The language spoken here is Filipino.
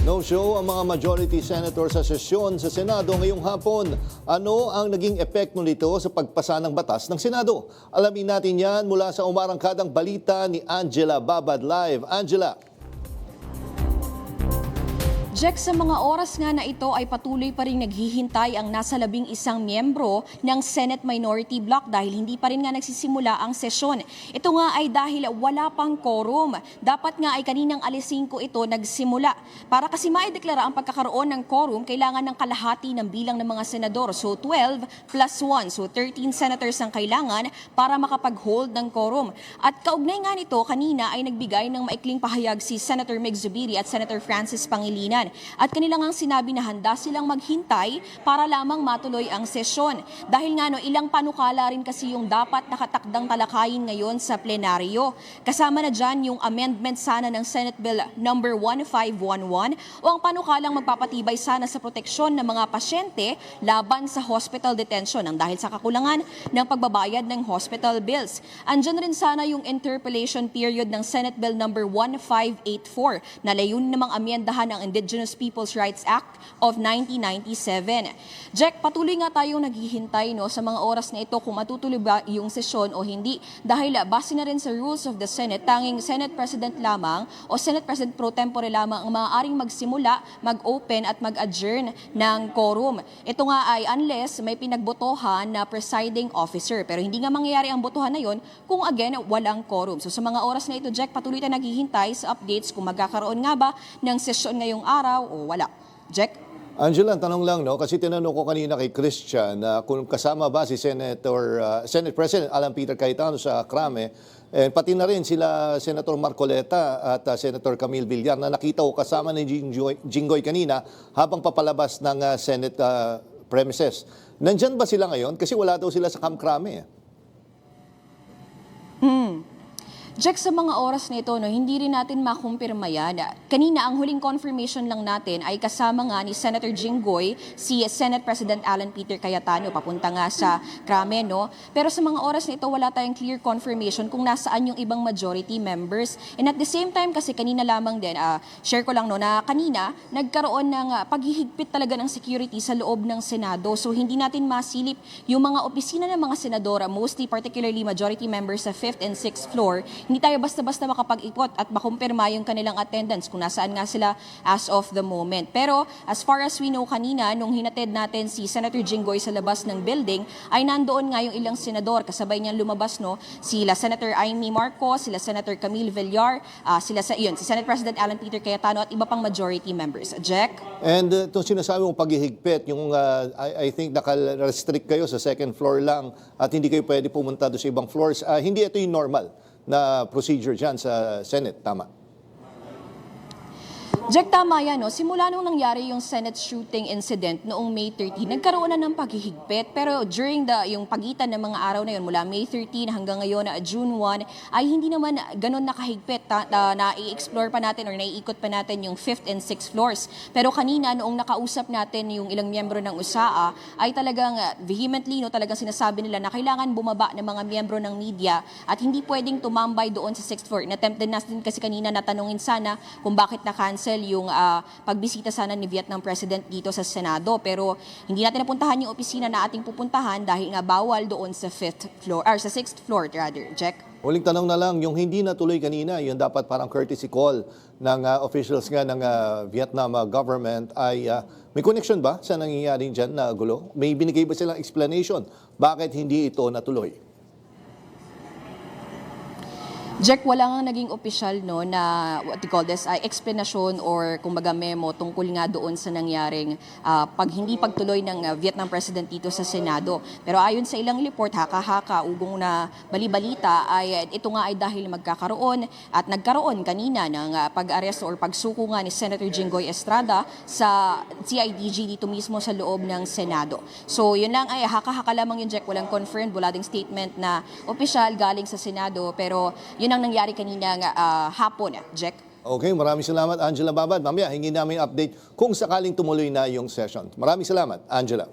No-show ang mga majority senator sa sesyon sa Senado ngayong hapon. Ano ang naging epekto nito sa pagpasa ng batas ng Senado? Alamin natin yan mula sa umarangkadang balita ni Angela Babad Live. Angela. Jack, sa mga oras nga na ito ay patuloy pa rin naghihintay ang nasa 11 miyembro ng Senate Minority Bloc dahil hindi pa rin nga nagsisimula ang sesyon. Ito nga ay dahil wala pang quorum. Dapat nga ay kaninang alas 5 ito nagsimula. Para kasi maideklara ang pagkakaroon ng quorum, kailangan ng kalahati ng bilang ng mga senador. So 12 plus 1, so 13 senators ang kailangan para makapag-hold ng quorum. At kaugnay nga nito, kanina ay nagbigay ng maikling pahayag si Senator Mig Zubiri at Senator Francis Pangilinan. At kanila ngang sinabi na handa silang maghintay para lamang matuloy ang sesyon. Dahil nga ilang panukala rin kasi yung dapat nakatakdang talakayin ngayon sa plenaryo. Kasama na dyan yung amendment sana ng Senate Bill number 1511 o ang panukalang magpapatibay sana sa proteksyon ng mga pasyente laban sa hospital detention ang dahil sa kakulangan ng pagbabayad ng hospital bills. Andyan rin sana yung interpellation period ng Senate Bill number 1584 na layunin namang amyendahan ang Indigenous Peoples' Rights Act of 1997. Jack, patuloy nga tayong naghihintay sa mga oras na ito kung matutuloy ba yung sesyon o hindi dahil base na rin sa rules of the Senate, tanging Senate President lamang o Senate President pro tempore lamang ang maaaring magsimula, mag-open at mag-adjourn ng quorum. Ito nga ay unless may pinagbotohan na presiding officer. Pero hindi nga mangyayari ang botohan na yon kung again walang quorum. So sa mga oras na ito, Jack, patuloy tayong naghihintay sa updates kung magkakaroon nga ba ng sesyon ngayong araw o wala. Jack? Angela, tanong lang, kasi tinanong ko kanina kay Christian na kung kasama ba si Senate President Alan Peter Cayetano sa krame, pati na rin sila Senator Marcoleta at Senator Camille Villar na nakita ko kasama ni Jinggoy kanina habang papalabas ng Senate premises. Nandyan ba sila ngayon? Kasi wala daw sila sa krame. Jack, sa mga oras na ito, hindi rin natin makumpirma yan. Kanina, ang huling confirmation lang natin ay kasama nga ni Senator Jinggoy, si Senate President Alan Peter Cayetano, papunta nga sa krame, Pero sa mga oras na ito, wala tayong clear confirmation kung nasaan yung ibang majority members. And at the same time, kasi kanina lamang din, share ko lang na kanina, nagkaroon ng paghihigpit talaga ng security sa loob ng Senado. So hindi natin masilip yung mga opisina ng mga senadora, mostly particularly majority members sa 5th and 6th floor. Hindi tayo basta-basta makapag-ikot at makumpirma yung kanilang attendance kung nasaan nga sila as of the moment. Pero as far as we know kanina, nung hinatid natin si Senator Jinggoy sa labas ng building, ay nandoon nga yung ilang senador. Kasabay niyang lumabas, sila Senator Amy Marcos, sila Senator Camille Villar, si Senate President Alan Peter Cayetano at iba pang majority members. Jack? And itong sinasabi mong paghihigpit, yung I think naka-restrict kayo sa second floor lang at hindi kayo pwede pumunta doon sa ibang floors. Hindi ito yung normal na procedure dyan sa Senate, tama? Jack, tama yan. Simula nung nangyari yung Senate shooting incident noong May 13, nagkaroon na ng paghihigpit. Pero during yung pagitan ng mga araw na yun, mula May 13 hanggang ngayon na June 1, ay hindi naman ganun nakahigpit. Na-i-explore pa natin or naiikot pa natin yung 5th and 6th floors. Pero kanina, noong nakausap natin yung ilang miyembro ng USAA, ay talagang vehemently, talagang sinasabi nila na kailangan bumaba ng mga miyembro ng media at hindi pwedeng tumambay doon sa 6th floor. Inattempt din natin kasi kanina natanungin sana kung bakit na-cancel yung pagbisita sana ni Vietnam President dito sa Senado. Pero hindi natin napuntahan yung opisina na ating pupuntahan dahil nga bawal doon sa 5th floor, or sa 6th floor rather. Jack? Huling tanong na lang, yung hindi natuloy kanina, yung dapat parang courtesy call ng officials nga ng Vietnam government ay may connection ba sa nangyayari dyan na gulo? May binigay ba silang explanation? Bakit hindi ito natuloy? Jack, wala nga naging opisyal na what you call this, explanation or kumbaga memo tungkol nga doon sa nangyaring hindi pagtuloy ng Vietnam President dito sa Senado. Pero ayon sa ilang report, haka-haka, ugong na balibalita, ay ito nga ay dahil magkakaroon at nagkaroon kanina ng pag-aresto or pagsuko nga ni Senator Jinggoy Estrada sa CIDG dito mismo sa loob ng Senado. So yun lang ay haka-haka lamang yun, Jack. Walang confirmed, wala ding statement na opisyal galing sa Senado. Pero yun ang nangyari kanina hapon, Jack. Okay, maraming salamat, Angela Babad. Mamaya, hingin namin update kung sakaling tumuloy na yung session. Maraming salamat, Angela.